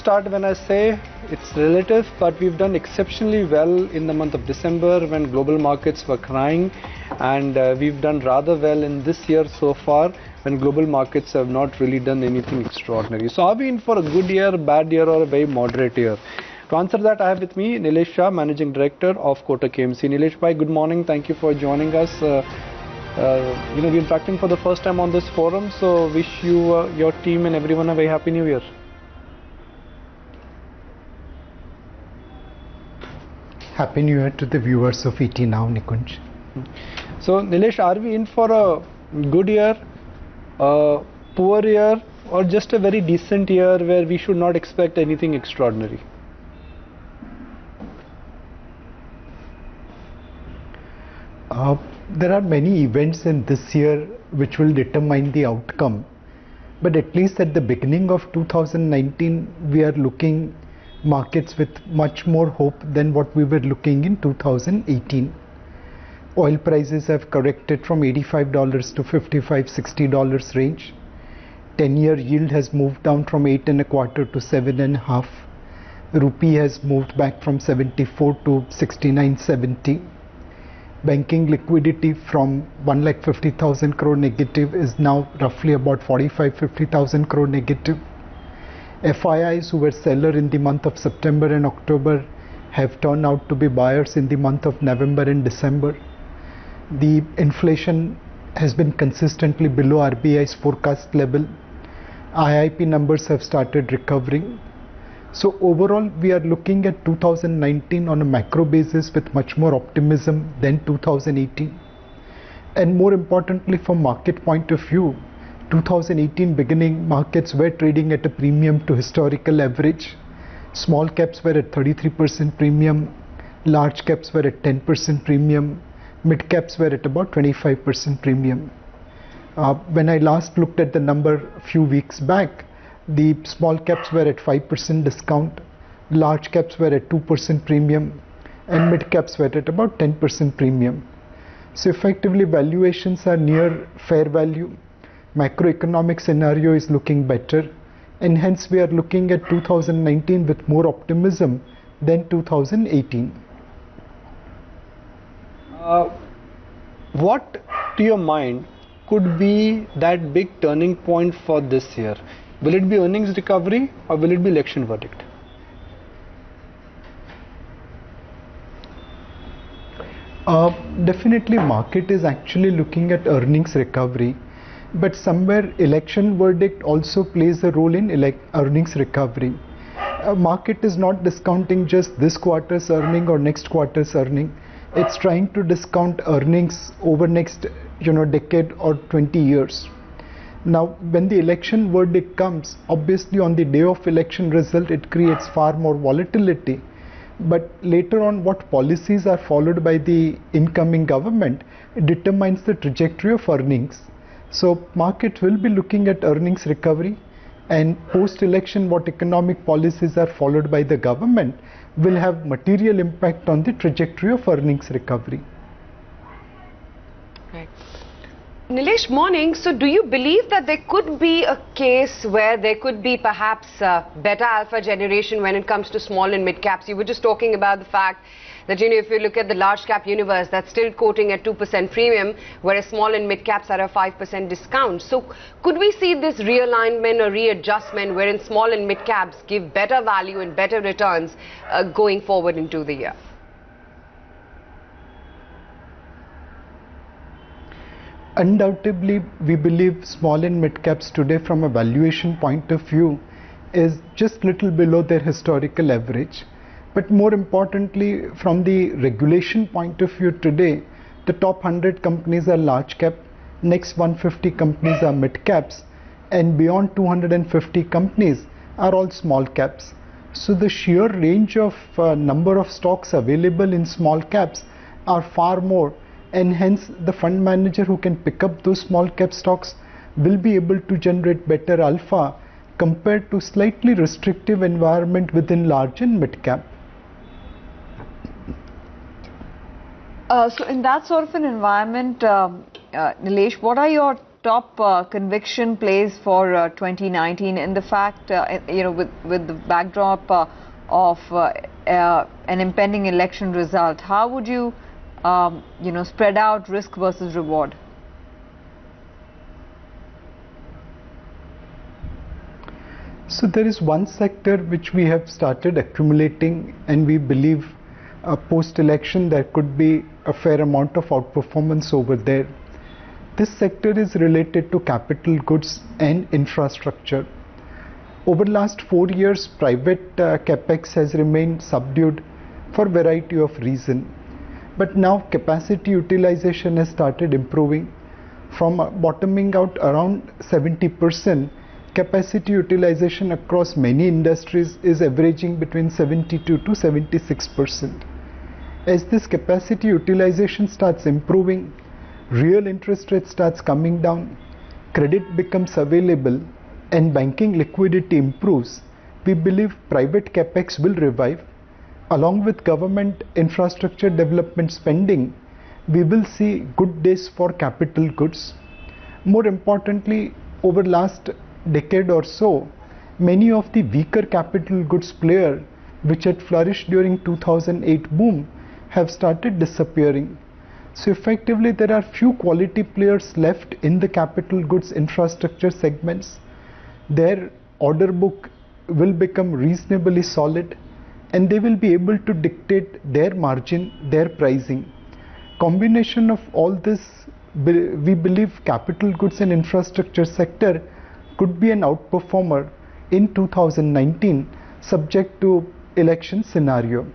Start when I say it's relative, but we've done exceptionally well in the month of December when global markets were crying, and we've done rather well in this year so far when global markets have not really done anything extraordinary. So are we in for a good year, bad year, or a very moderate year? To answer that, I have with me Nilesh Shah, Managing Director of Kotak AMC. Nilesh bhai, good morning. Thank you for joining us. We're interacting for the first time on this forum, so wish you, your team and everyone a very happy new year. Happy New Year to the viewers of ET Now, Nikunj. So, Nilesh, are we in for a good year, a poor year, or just a very decent year where we should not expect anything extraordinary? There are many events in this year which will determine the outcome. But at least at the beginning of 2019, we are looking markets with much more hope than what we were looking in 2018. Oil prices have corrected from $85 to $55–60 range. 10-year yield has moved down from 8.25 to 7.5. Rupee has moved back from 74 to 69.70. Banking liquidity from 1,50,000 crore negative is now roughly about 45–50,000 crore negative. FIIs who were sellers in the month of September and October have turned out to be buyers in the month of November and December. The inflation has been consistently below RBI's forecast level. IIP numbers have started recovering. So overall, we are looking at 2019 on a macro basis with much more optimism than 2018. And more importantly, from market point of view, 2018 beginning, markets were trading at a premium to historical average. Small caps were at 33% premium, large caps were at 10% premium, mid caps were at about 25% premium. When I last looked at the number a few weeks back, the small caps were at 5% discount, large caps were at 2% premium, and mid caps were at about 10% premium. So effectively, valuations are near fair value. Macroeconomic scenario is looking better, and hence we are looking at 2019 with more optimism than 2018. What, to your mind, could be that big turning point for this year? Will it be earnings recovery or will it be election verdict? Definitely, market is actually looking at earnings recovery. But somewhere election verdict also plays a role in earnings recovery. Market is not discounting just this quarter's earning or next quarter's earning. It's trying to discount earnings over next decade or 20 years. Now, when the election verdict comes, obviously on the day of election result, it creates far more volatility. But later on, what policies are followed by the incoming government determines the trajectory of earnings. So market will be looking at earnings recovery, and post-election what economic policies are followed by the government will have material impact on the trajectory of earnings recovery. Right. Nilesh, morning. So do you believe that there could be a case where there could be perhaps better alpha generation when it comes to small and mid caps? You were just talking about the fact that, if you look at the large cap universe, that's still quoting at 2% premium, whereas small and mid caps are a 5% discount. So could we see this realignment or readjustment wherein small and mid caps give better value and better returns going forward into the year? Undoubtedly, we believe small and mid caps today from a valuation point of view is just little below their historical average. But more importantly, from the regulation point of view today, the top 100 companies are large cap, next 150 companies are mid caps, and beyond 250 companies are all small caps. So the sheer range of number of stocks available in small caps are far more, and hence the fund manager who can pick up those small cap stocks will be able to generate better alpha compared to slightly restrictive environment within large and mid cap. So in that sort of an environment, Nilesh, what are your top conviction plays for 2019 in the fact, with the backdrop of an impending election result? How would you, spread out risk versus reward? So there is one sector which we have started accumulating, and we believe post-election there could be a fair amount of outperformance over there. This sector is related to capital goods and infrastructure. Over the last 4 years, private capex has remained subdued for a variety of reasons. But now capacity utilization has started improving. From bottoming out around 70%, capacity utilization across many industries is averaging between 72 to 76%. As this capacity utilization starts improving, real interest rate starts coming down, credit becomes available, and banking liquidity improves, we believe private capex will revive. Along with government infrastructure development spending, we will see good days for capital goods. More importantly, over the last decade or so, many of the weaker capital goods players which had flourished during 2008 boom have started disappearing. So effectively there are few quality players left in the capital goods infrastructure segments. Their order book will become reasonably solid, and they will be able to dictate their margin, their pricing. Combination of all this, we believe capital goods and infrastructure sector could be an outperformer in 2019, subject to election scenario.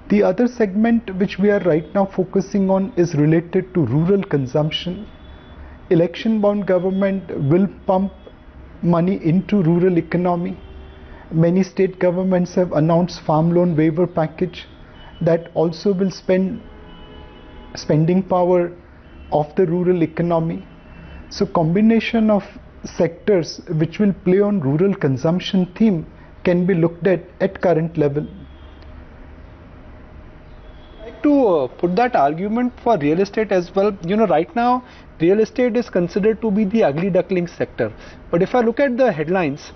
The other segment which we are right now focusing on is related to rural consumption. Election bound government will pump money into rural economy. Many state governments have announced farm loan waiver package that also will spending power of the rural economy. So combination of sectors which will play on rural consumption theme can be looked at current level. I'd like to put that argument for real estate as well. Right now real estate is considered to be the ugly duckling sector, but if I look at the headlines,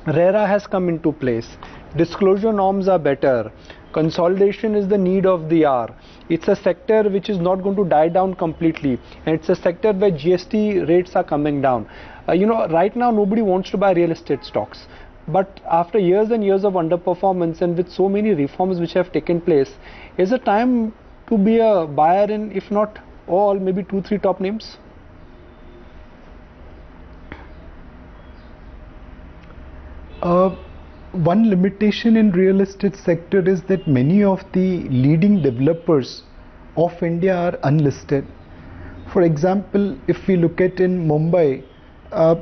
RERA has come into place, disclosure norms are better, consolidation is the need of the hour. It's a sector which is not going to die down completely, and it's a sector where GST rates are coming down. Right now nobody wants to buy real estate stocks, but after years and years of underperformance and with so many reforms which have taken place, is a time to be a buyer in, if not all, maybe 2-3 top names? One limitation in real estate sector is that many of the leading developers of India are unlisted. For example, if we look at in Mumbai,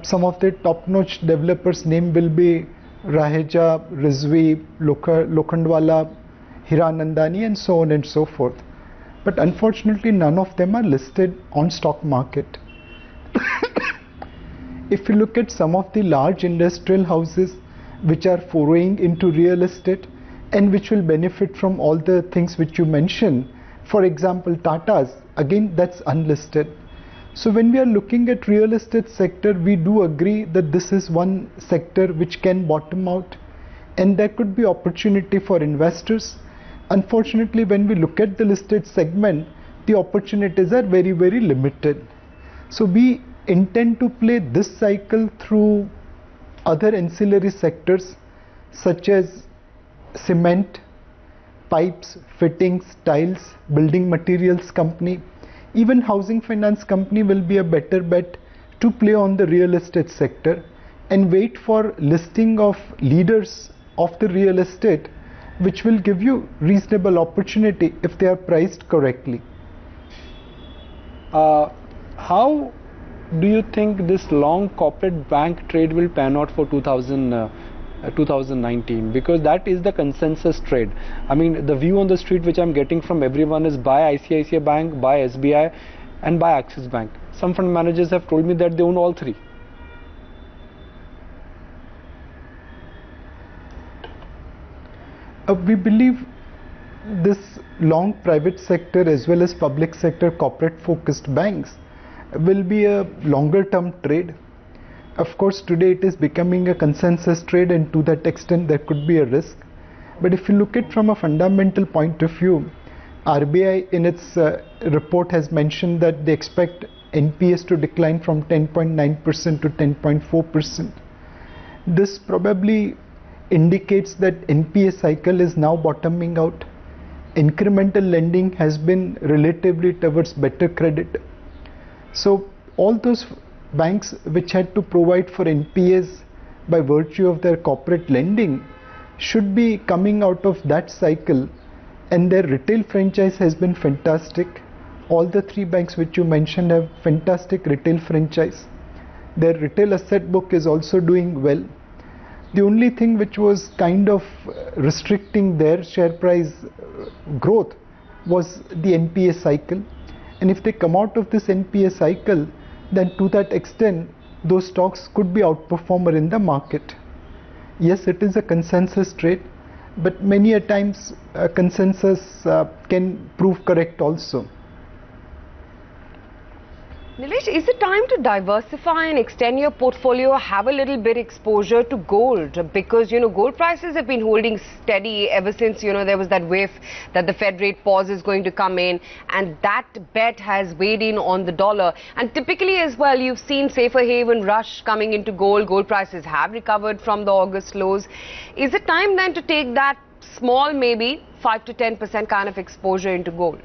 some of the top-notch developers' name will be Raheja, Rizvi, Lokhandwala, Hiranandani, and so on and so forth. But unfortunately, none of them are listed on stock market. If you look at some of the large industrial houses which are foraying into real estate and which will benefit from all the things which you mentioned, for example Tata's, again that's unlisted. So when we are looking at real estate sector, we do agree that this is one sector which can bottom out and there could be opportunity for investors. Unfortunately, when we look at the listed segment, the opportunities are very, very limited. So we intend to play this cycle through other ancillary sectors such as cement, pipes, fittings, tiles, building materials company. Even housing finance company will be a better bet to play on the real estate sector and wait for listing of leaders of the real estate, which will give you reasonable opportunity if they are priced correctly. How do you think this long corporate bank trade will pan out for 2019? Because that is the consensus trade. I mean, the view on the street which I'm getting from everyone is buy ICICI Bank, buy SBI, and buy Axis Bank. Some fund managers have told me that they own all three. We believe this long private sector as well as public sector corporate focused banks will be a longer term trade. Of course, today it is becoming a consensus trade, and to that extent there could be a risk. But if you look at from a fundamental point of view, RBI in its report has mentioned that they expect NPS to decline from 10.9% to 10.4%. This probably indicates that NPS cycle is now bottoming out. Incremental lending has been relatively towards better credit. So all those banks which had to provide for NPS by virtue of their corporate lending should be coming out of that cycle, and their retail franchise has been fantastic. All the three banks which you mentioned have fantastic retail franchise. Their retail asset book is also doing well. The only thing which was kind of restricting their share price growth was the NPA cycle. And if they come out of this NPA cycle, then to that extent, those stocks could be outperformer in the market. Yes, it is a consensus trade, but many a times consensus can prove correct also. Nilesh, is it time to diversify and extend your portfolio, have a little bit exposure to gold? Because, gold prices have been holding steady ever since, there was that whiff that the Fed rate pause is going to come in, and that bet has weighed in on the dollar. And typically as well, you've seen safer haven rush coming into gold. Gold prices have recovered from the August lows. Is it time then to take that small, maybe 5 to 10% kind of exposure into gold?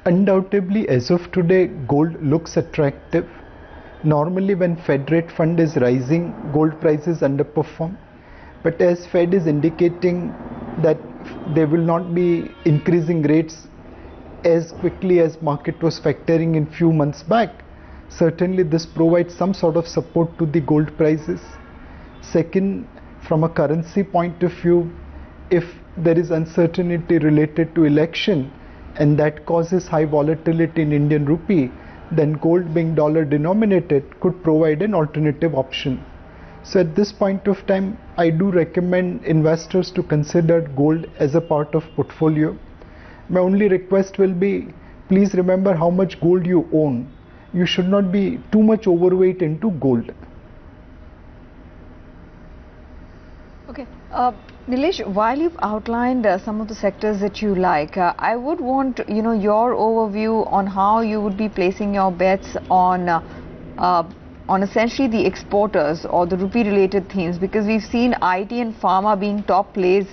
Undoubtedly, as of today, gold looks attractive. Normally when Fed rate fund is rising, gold prices underperform. But as Fed is indicating that they will not be increasing rates as quickly as market was factoring in few months back, certainly this provides some sort of support to the gold prices. Second, from a currency point of view, if there is uncertainty related to election, and that causes high volatility in Indian rupee, then gold being dollar denominated could provide an alternative option. So at this point of time, I do recommend investors to consider gold as a part of portfolio. My only request will be, please remember how much gold you own. You should not be too much overweight into gold. Okay. Nilesh, while you've outlined some of the sectors that you like, I would want your overview on how you would be placing your bets on essentially the exporters or the rupee-related themes, because we've seen IT and pharma being top plays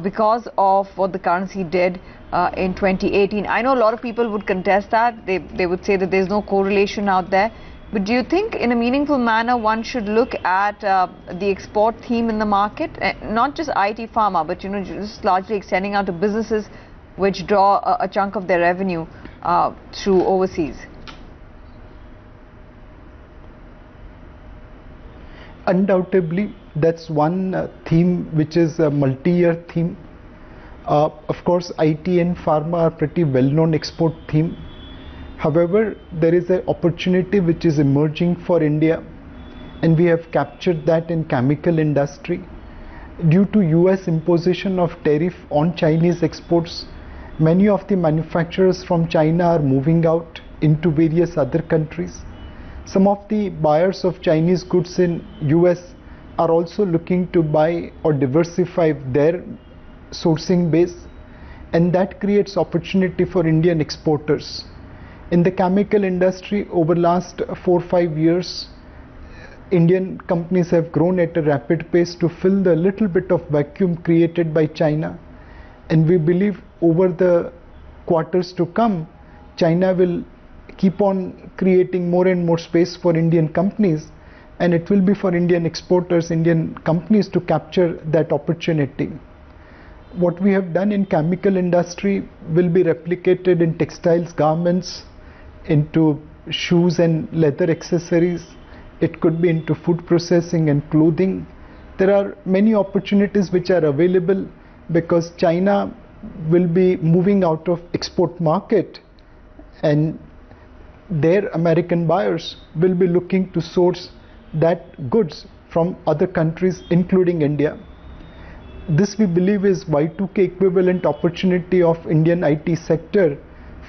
because of what the currency did in 2018. I know a lot of people would contest that. They would say that there's no correlation out there. But do you think in a meaningful manner one should look at the export theme in the market, not just IT pharma, but just largely extending out to businesses which draw a chunk of their revenue through overseas? Undoubtedly, that's one theme which is a multi-year theme. Of course, IT and pharma are pretty well-known export theme. However, there is an opportunity which is emerging for India, and we have captured that in chemical industry. Due to US imposition of tariff on Chinese exports, many of the manufacturers from China are moving out into various other countries. Some of the buyers of Chinese goods in US are also looking to buy or diversify their sourcing base, and that creates opportunity for Indian exporters. In the chemical industry, over last 4 or 5 years, Indian companies have grown at a rapid pace to fill the little bit of vacuum created by China. And we believe over the quarters to come, China will keep on creating more and more space for Indian companies, and it will be for Indian exporters, Indian companies to capture that opportunity. What we have done in chemical industry will be replicated in textiles, garments, into shoes and leather accessories. It could be into food processing and clothing. There are many opportunities which are available because China will be moving out of export market, and their American buyers will be looking to source that goods from other countries including India. this we believe is Y2K equivalent opportunity of Indian IT sector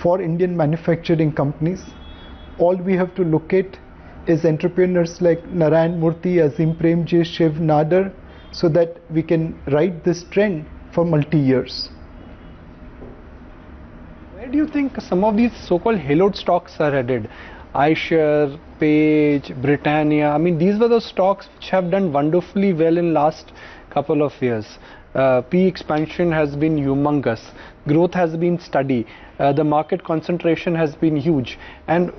for Indian manufacturing companies. All we have to look at is entrepreneurs like Narayan Murthy, Azim Premji, Shiv Nadar, so that we can ride this trend for multi-years. Where do you think some of these so-called haloed stocks are headed? iShare, Page, Britannia, I mean these were the stocks which have done wonderfully well in last couple of years. P expansion has been humongous, growth has been steady, the market concentration has been huge, and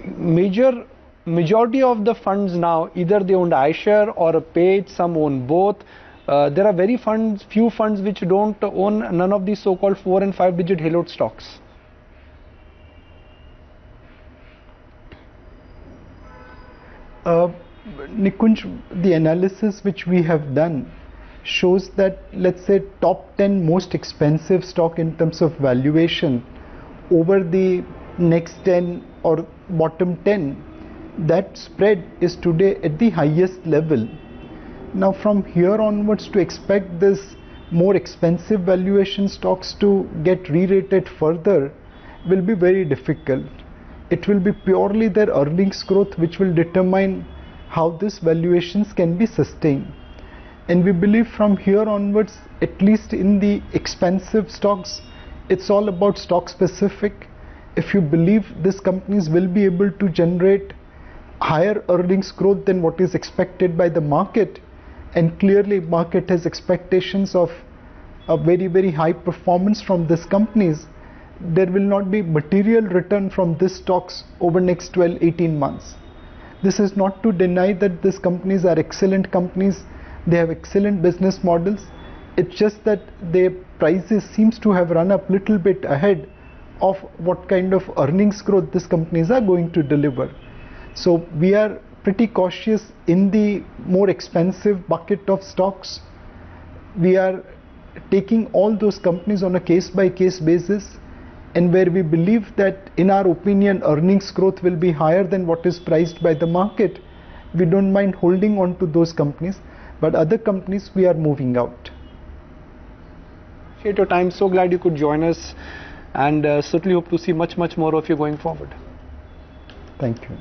majority of the funds now either they own iShare or a Page, some own both. There are few funds which don't own none of these so-called 4 and 5 digit haloed stocks. Nikunj, the analysis which we have done shows that, let's say, top 10 most expensive stock in terms of valuation over the next 10 or bottom 10, that spread is today at the highest level. Now from here onwards, to expect this more expensive valuation stocks to get re-rated further will be very difficult. It will be purely their earnings growth which will determine how these valuations can be sustained. And we believe from here onwards, at least in the expensive stocks, it's all about stock specific. If you believe these companies will be able to generate higher earnings growth than what is expected by the market, and clearly market has expectations of a very, very high performance from these companies, there will not be material return from these stocks over next 12-18 months. This is not to deny that these companies are excellent companies, they have excellent business models. It's just that their prices seems to have run up little bit ahead of what kind of earnings growth these companies are going to deliver. So we are pretty cautious in the more expensive bucket of stocks. We are taking all those companies on a case-by-case basis, and where we believe that, in our opinion, earnings growth will be higher than what is priced by the market, we don't mind holding on to those companies, but other companies we are moving out. Appreciate your time, so glad you could join us, and certainly hope to see much more of you going forward. Thank you.